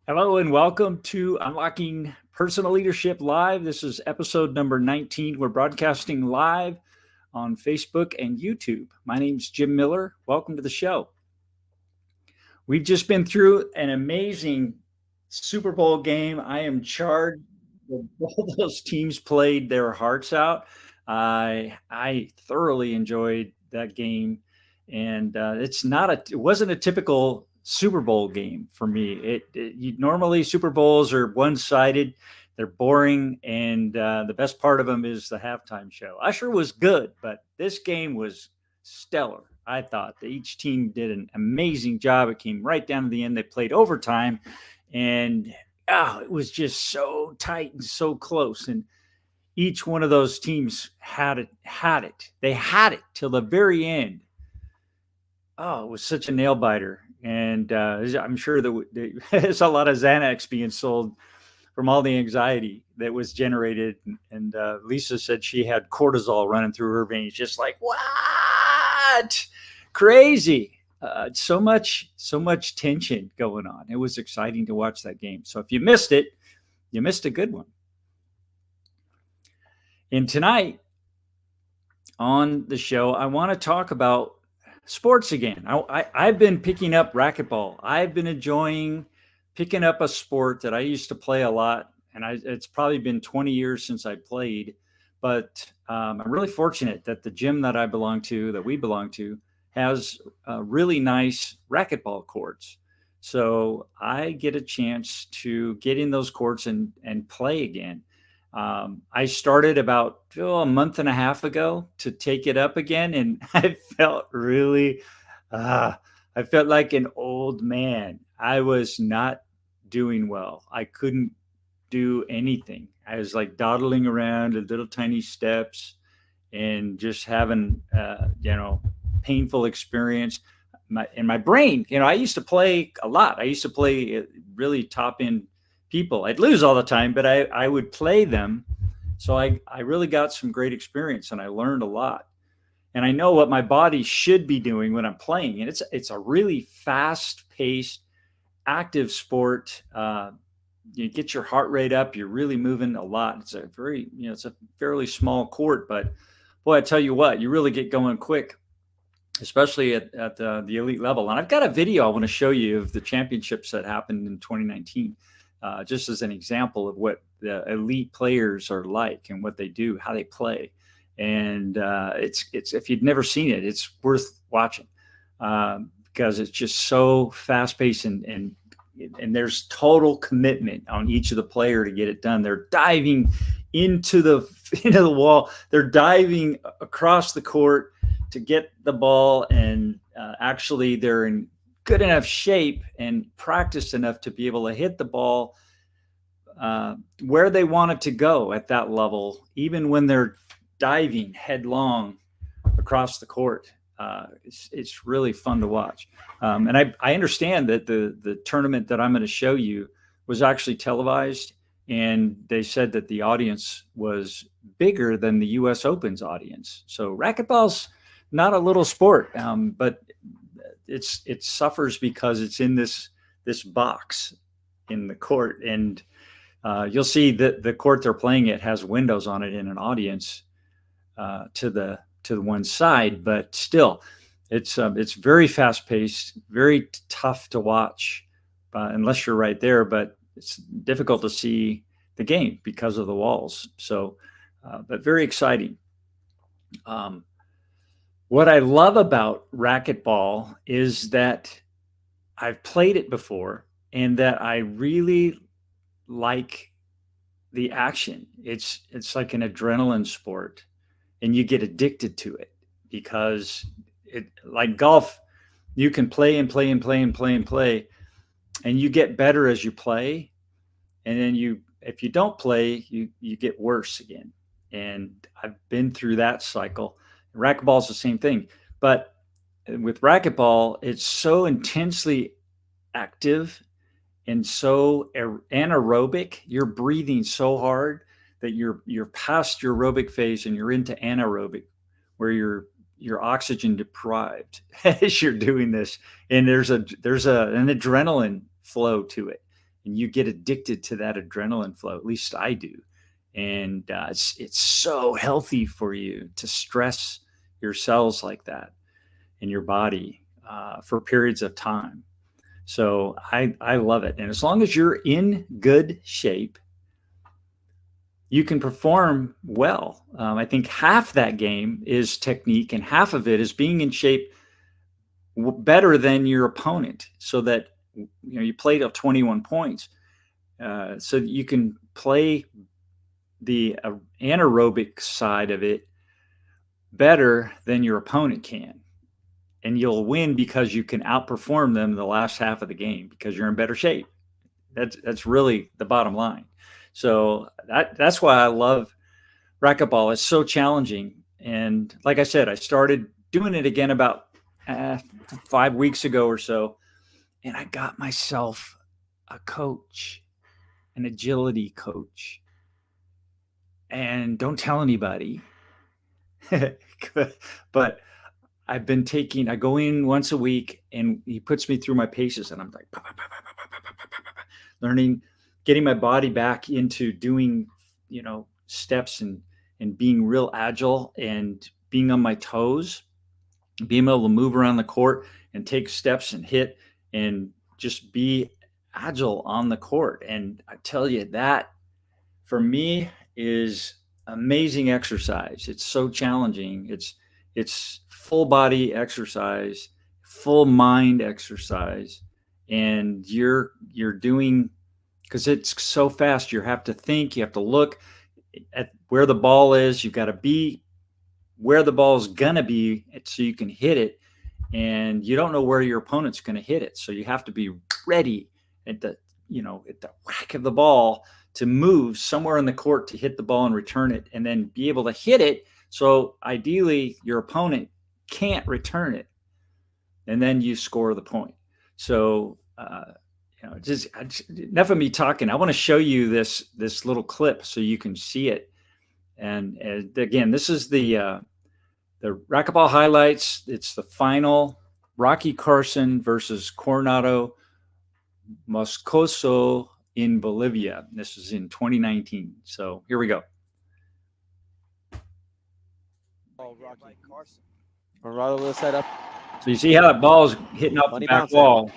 Hello and welcome to Unlocking Personal Leadership Live. This is episode number 19. We're broadcasting live on Facebook and YouTube. My name is Jim Miller. Welcome to the show. We've just been through an amazing Super Bowl game. I am charged. Both those teams played their hearts out. I thoroughly enjoyed that game, and it wasn't a typical Super Bowl game for me. Normally Super Bowls are one sided, they're boring, and the best part of them is the halftime show. Usher was good, but this game was stellar. I thought that each team did an amazing job. It came right down to the end. They played overtime, and it was just so tight and so close. And each one of those teams had it. They had it till the very end. Oh, it was such a nail biter. And I'm sure that there's a lot of Xanax being sold from all the anxiety that was generated. And Lisa said she had cortisol running through her veins, just like, what? Crazy. So much tension going on. It was exciting to watch that game. So if you missed it, you missed a good one. And tonight on the show, I want to talk about sports again. I've been picking up racquetball. I've been enjoying picking up a sport that I used to play a lot, and it's probably been 20 years since I played. But I'm really fortunate that the gym that we belong to, has really nice racquetball courts. So I get a chance to get in those courts and play again. I started about a month and a half ago to take it up again, and I felt like an old man. I was not doing well. I couldn't do anything. I was like dawdling around at little tiny steps and just having, painful experience. My brain, I used to play a lot. I used to play really top end people. I'd lose all the time, but I would play them. So I really got some great experience, and I learned a lot. And I know what my body should be doing when I'm playing. And it's a really fast paced, active sport. You get your heart rate up. You're really moving a lot. It's a fairly small court, but boy, I tell you what, you really get going quick, especially at the elite level. And I've got a video I want to show you of the championships that happened in 2019, just as an example of what the elite players are like and what they do, how they play. And it's if you've never seen it, it's worth watching, because it's just so fast paced, and there's total commitment on each of the player to get it done. They're diving into the wall. They're diving across the court to get the ball, and actually they're in good enough shape and practiced enough to be able to hit the ball where they want it to go at that level, even when they're diving headlong across the court. It's really fun to watch. And I understand that the tournament that I'm going to show you was actually televised, and they said that the audience was bigger than the U.S. Open's audience. So racquetball's not a little sport, but it suffers because it's in this box in the court, and you'll see that the court they're playing it has windows on it and an audience to the one side, but still, it's very fast paced, very tough to watch unless you're right there. But it's difficult to see the game because of the walls. So, but very exciting. What I love about racquetball is that I've played it before, and that I really like the action. It's like an adrenaline sport, and you get addicted to it because like golf, you can play and play and play and play and play, and you get better as you play. And then if you don't play, you get worse again. And I've been through that cycle. Racquetball is the same thing, but with racquetball, it's so intensely active and so anaerobic. You're breathing so hard that you're past your aerobic phase and you're into anaerobic, where you're oxygen deprived as you're doing this. And there's an adrenaline flow to it, and you get addicted to that adrenaline flow. At least I do. And it's so healthy for you to stress your cells like that in your body for periods of time. So I love it. And as long as you're in good shape, you can perform well. I think half that game is technique, and half of it is being in shape better than your opponent, so that you play to 21 points, so that you can play the anaerobic side of it better than your opponent can. And you'll win because you can outperform them the last half of the game because you're in better shape. That's really the bottom line. So that's why I love racquetball. It's so challenging. And like I said, I started doing it again about 5 weeks ago or so. And I got myself a coach, an agility coach. And don't tell anybody. But I go in once a week and he puts me through my paces, and I'm like, learning, getting my body back into doing, steps and being real agile and being on my toes, being able to move around the court and take steps and hit and just be agile on the court. And I tell you, that for me is amazing exercise. It's so challenging. It's full body exercise, full mind exercise, and you're doing, because it's so fast. You have to think, you have to look at where the ball is. You've got to be where the ball is gonna be so you can hit it, and you don't know where your opponent's gonna hit it, so you have to be ready at the whack of the ball to move somewhere in the court to hit the ball and return it, and then be able to hit it. So ideally your opponent can't return it, and then you score the point. So, just enough of me talking. I want to show you this little clip so you can see it. And again, this is the racquetball highlights. It's the final, Rocky Carson versus Coronado Moscoso in Bolivia. This is in 2019. So here we go. Rocky Carson. Coronado will set up. So you see how that ball is hitting off the back wall.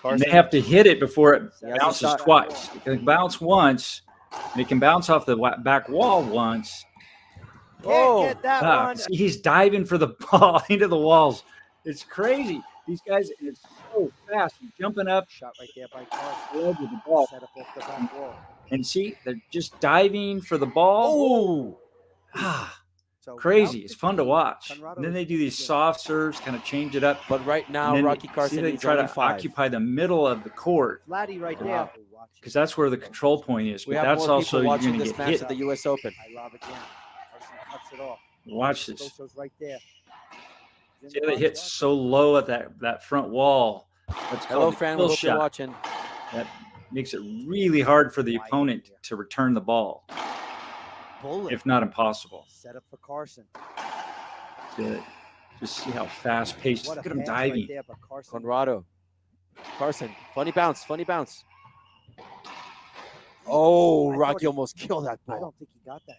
And they have to hit it before it bounces twice. It can bounce once, and it can bounce off the back wall once. Oh, get that one. See, he's diving for the ball into the walls. It's crazy. These guys, it's so fast. He's jumping up. Shot right there by Carson. With the ball. Set up off the back wall. And see, they're just diving for the ball. Oh. Crazy. It's fun to watch. And then they do these soft serves, kind of change it up. But right now, Rocky Carson they try to occupy the middle of the court. Flatty right there. Because that's where the control point is. But that's also you're going to get hit at the U.S. Open. I love again. Carson cuts it off. Watch this. Right there. See how they hit so low at that front wall. That's Hello, Fran. We're watching. That makes it really hard for the opponent to return the ball. If not impossible. Set up for Carson. Good. Just see how fast paced. Look at him diving. Right there, Conrado. Carson. Funny bounce. Funny bounce. Oh, Rocky almost killed that ball. I don't think he got that.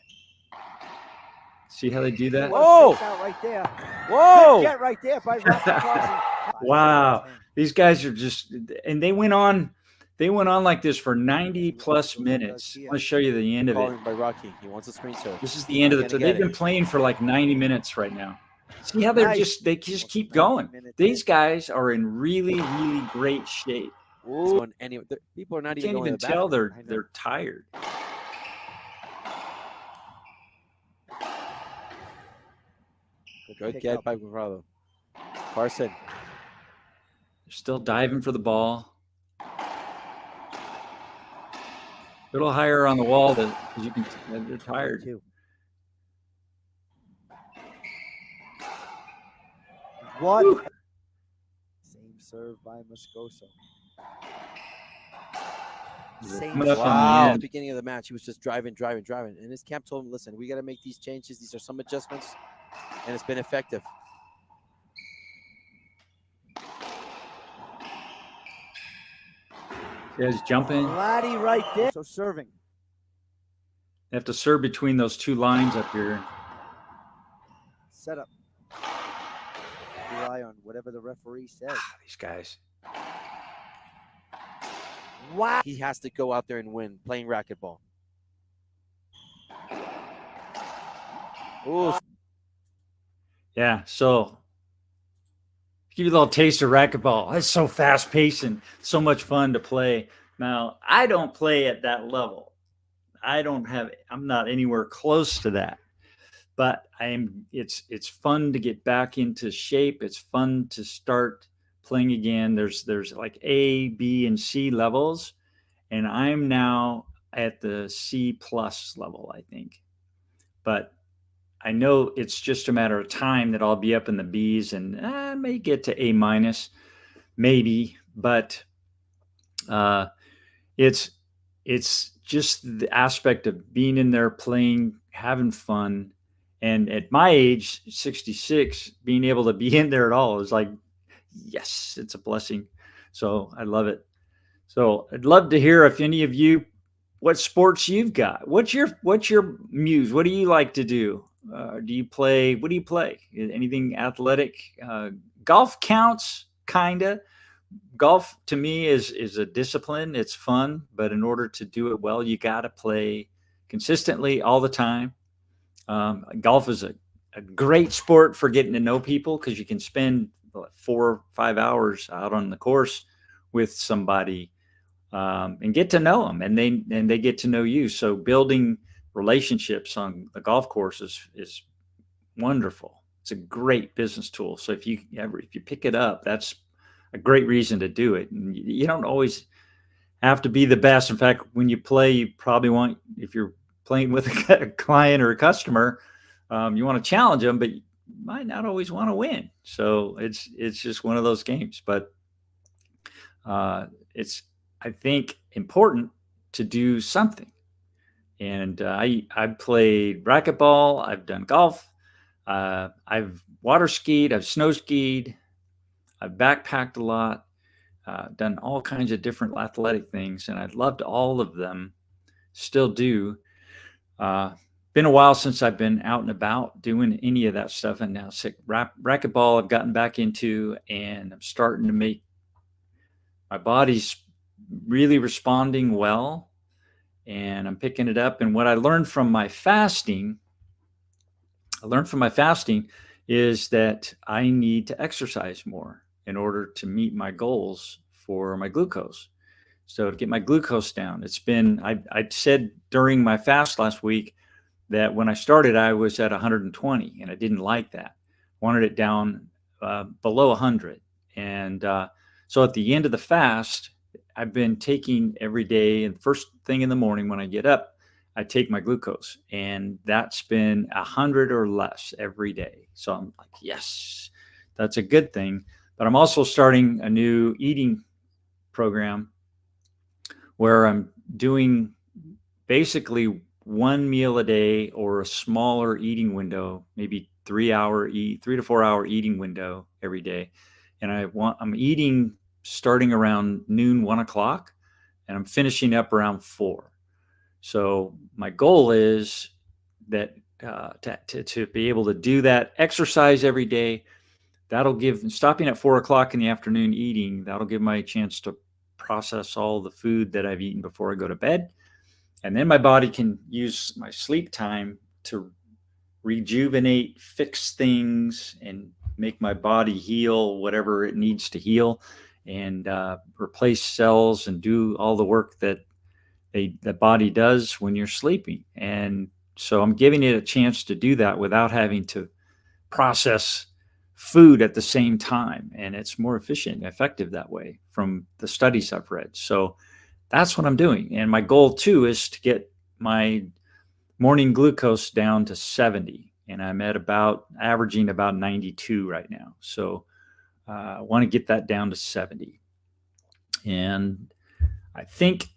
See how they do that? Whoa! Right there. Whoa! Get right there by Rocky Carson. Wow. These guys are just, and they went on like this for 90 plus minutes. I want to show you the end of it. By Rocky. He wants a screen serve. This is the end of it. So they've been playing for like 90 minutes right now. See how they just keep going. These guys are in really, really great shape. Ooh. People are not even can't even tell they're tired. Good get by Conrado. Carson. They're still diving for the ball. A little higher on the wall because you can. They're tired. What? Same serve by Moscoso. Wow. At the beginning of the match, he was just driving. And his camp told him, listen, we got to make these changes. These are some adjustments. And it's been effective. Guys jumping. Laddie right there. So serving. They have to serve between those two lines up here. Set up. Rely on whatever the referee says. These guys. Wow. He has to go out there and win playing racquetball. Ooh. Yeah, so give you a little taste of racquetball. It's so fast paced and so much fun to play. Now, I don't play at that level. I'm not anywhere close to that. But it's fun to get back into shape. It's fun to start playing again. There's like A, B, and C levels, and I'm now at the C plus level, I think. But I know it's just a matter of time that I'll be up in the B's and I may get to A minus, maybe. But it's just the aspect of being in there playing, having fun. And at my age, 66, being able to be in there at all is like, yes, it's a blessing. So I love it. So I'd love to hear if any of you, what sports you've got. What's your muse? What do you like to do? Do you play? What do you play? Anything athletic? Golf counts, kinda. Golf to me is a discipline. It's fun, but in order to do it well, you got to play consistently all the time. Golf is a great sport for getting to know people because you can spend 4 or 5 hours out on the course with somebody and get to know them, and they get to know you. So building relationships on the golf course is wonderful. It's a great business tool. So if you pick it up, that's a great reason to do it. And you don't always have to be the best. In fact, when you play, you probably want, if you're playing with a client or a customer, you want to challenge them, but you might not always want to win. So it's just one of those games. But it's, I think, important to do something. And I've played racquetball. I've done golf. I've water skied. I've snow skied. I've backpacked a lot. Done all kinds of different athletic things, and I loved all of them. Still do. Been a while since I've been out and about doing any of that stuff, and now racquetball I've gotten back into, and I'm starting to make my body's really responding well, and I'm picking it up. And what I learned from my fasting is that I need to exercise more in order to meet my goals for my glucose. So to get my glucose down, I said during my fast last week that when I started, I was at 120 and I didn't like that. I wanted it down below 100. And so at the end of the fast, I've been taking every day, and first thing in the morning when I get up, I take my glucose, and that's been 100 or less every day. So I'm like, yes, that's a good thing. But I'm also starting a new eating program where I'm doing basically one meal a day or a smaller eating window, maybe 3 to 4 hour eating window every day. And I'm eating starting around noon, 1 o'clock, and I'm finishing up around 4. So my goal is that to be able to do that exercise every day. That'll give, stopping at 4 o'clock in the afternoon eating, that'll give me a chance to process all the food that I've eaten before I go to bed. And then my body can use my sleep time to rejuvenate, fix things, and make my body heal whatever it needs to heal, and replace cells and do all the work that the body does when you're sleeping. And so I'm giving it a chance to do that without having to process food at the same time, and it's more efficient and effective that way from the studies I've read. So that's what I'm doing. And my goal too is to get my morning glucose down to 70, and I'm at averaging about 92 right now. So I want to get that down to 70. And I think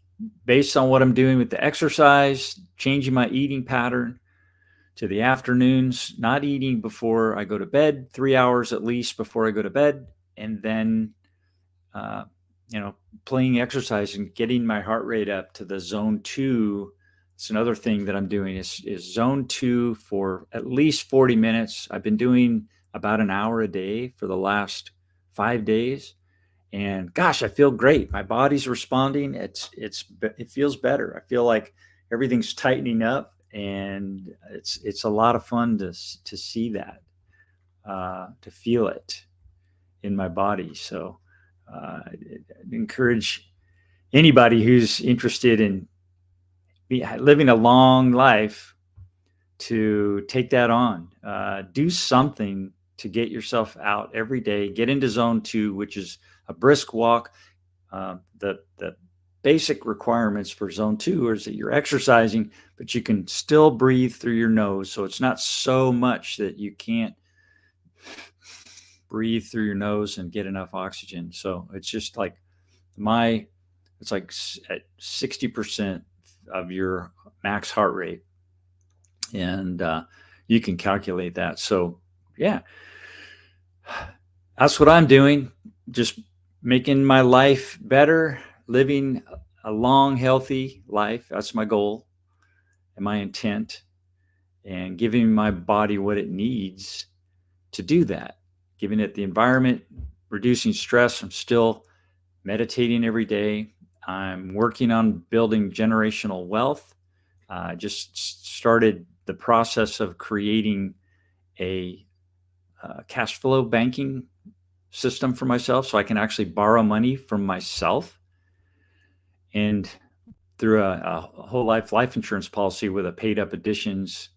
based on what I'm doing with the exercise, changing my eating pattern to the afternoons, not eating before I go to bed, 3 hours at least before I go to bed, and then playing exercise and getting my heart rate up to the zone 2. It's another thing that I'm doing is zone 2 for at least 40 minutes. I've been doing about an hour a day for the last 5 days. And gosh, I feel great. My body's responding. It feels better. I feel like everything's tightening up, and it's a lot of fun to see that, to feel it in my body. So I'd encourage anybody who's interested in living a long life to take that on. Do something to get yourself out every day. Get into zone 2, which is a brisk walk. The basic requirements for zone 2 is that you're exercising, but you can still breathe through your nose. So it's not so much that you can't breathe through your nose and get enough oxygen. So it's just like it's like at 60% of your max heart rate. And you can calculate that. So yeah, that's what I'm doing. Just making my life better, living a long, healthy life. That's my goal and my intent, and giving my body what it needs to do that, giving it the environment, reducing stress. I'm still meditating every day. I'm working on building generational wealth. I just started the process of creating a cash flow banking system for myself, so I can actually borrow money from myself, and through a whole life insurance policy with a paid up additions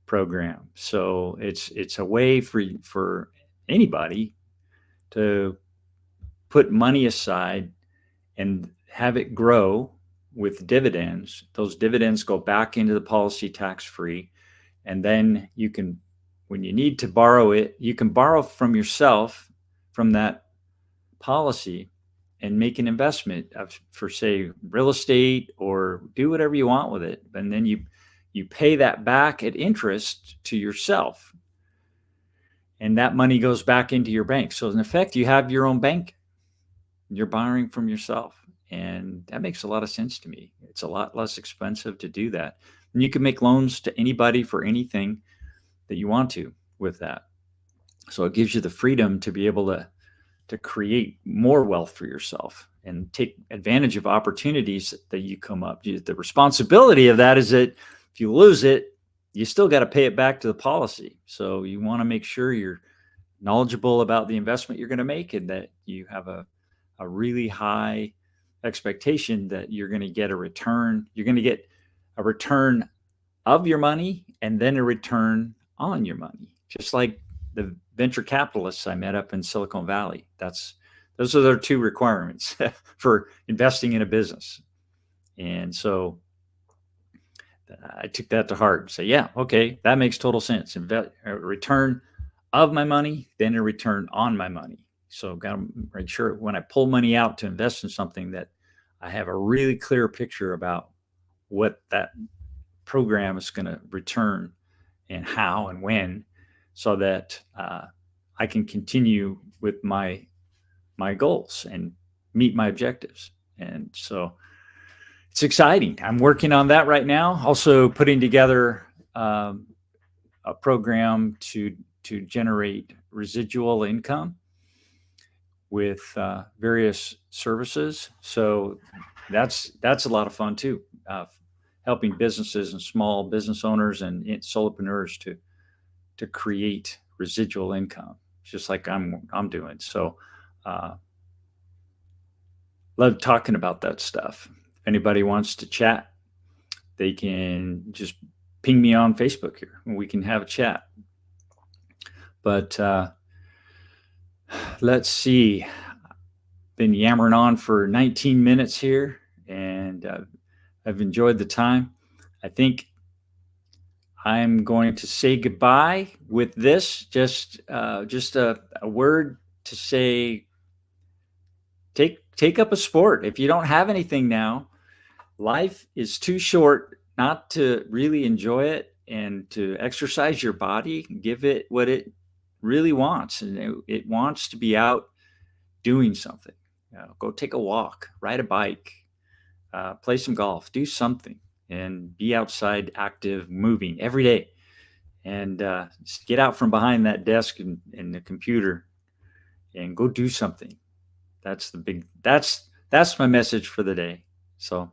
program. So it's a way for anybody to put money aside and have it grow with dividends. Those dividends go back into the policy tax free. And then you can, when you need to borrow it, you can borrow from yourself from that policy and make an investment for, say, real estate, or do whatever you want with it. And then you pay that back at interest to yourself. And that money goes back into your bank. So in effect, you have your own bank. You're borrowing from yourself. And that makes a lot of sense to me. It's a lot less expensive to do that. And you can make loans to anybody for anything that you want to with that. So it gives you the freedom to be able to create more wealth for yourself and take advantage of opportunities that you come up. The responsibility of that is that if you lose it, you still got to pay it back to the policy. So you want to make sure you're knowledgeable about the investment you're going to make, and that you have a really high expectation that you're going to get a return. You're going to get a return of your money and then a return on your money, just like the venture capitalists I met up in Silicon Valley. Those are their 2 requirements for investing in a business. And so I took that to heart and say, yeah, okay, that makes total sense. A return of my money, then a return on my money. So got to make sure when I pull money out to invest in something that I have a really clear picture about what that program is going to return and how and when, so that I can continue with my goals and meet my objectives. And so it's exciting. I'm working on that right now. Also putting together a program to generate residual income with various services. So that's a lot of fun too. Helping businesses and small business owners and solopreneurs to create residual income, just like I'm doing. So love talking about that stuff. If anybody wants to chat, they can just ping me on Facebook here and we can have a chat. But let's see. Been yammering on for 19 minutes here, and I've enjoyed the time. I think I'm going to say goodbye with this. Just a word to say: take up a sport. If you don't have anything now, life is too short not to really enjoy it and to exercise your body. Give it what it really wants, and it wants to be out doing something. Go take a walk, ride a bike, play some golf, do something, and be outside, active, moving every day. And just get out from behind that desk and the computer and go do something. That's my message for the day. So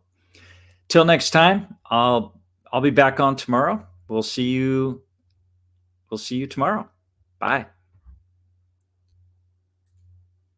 till next time, I'll be back on tomorrow. We'll see you tomorrow. Bye.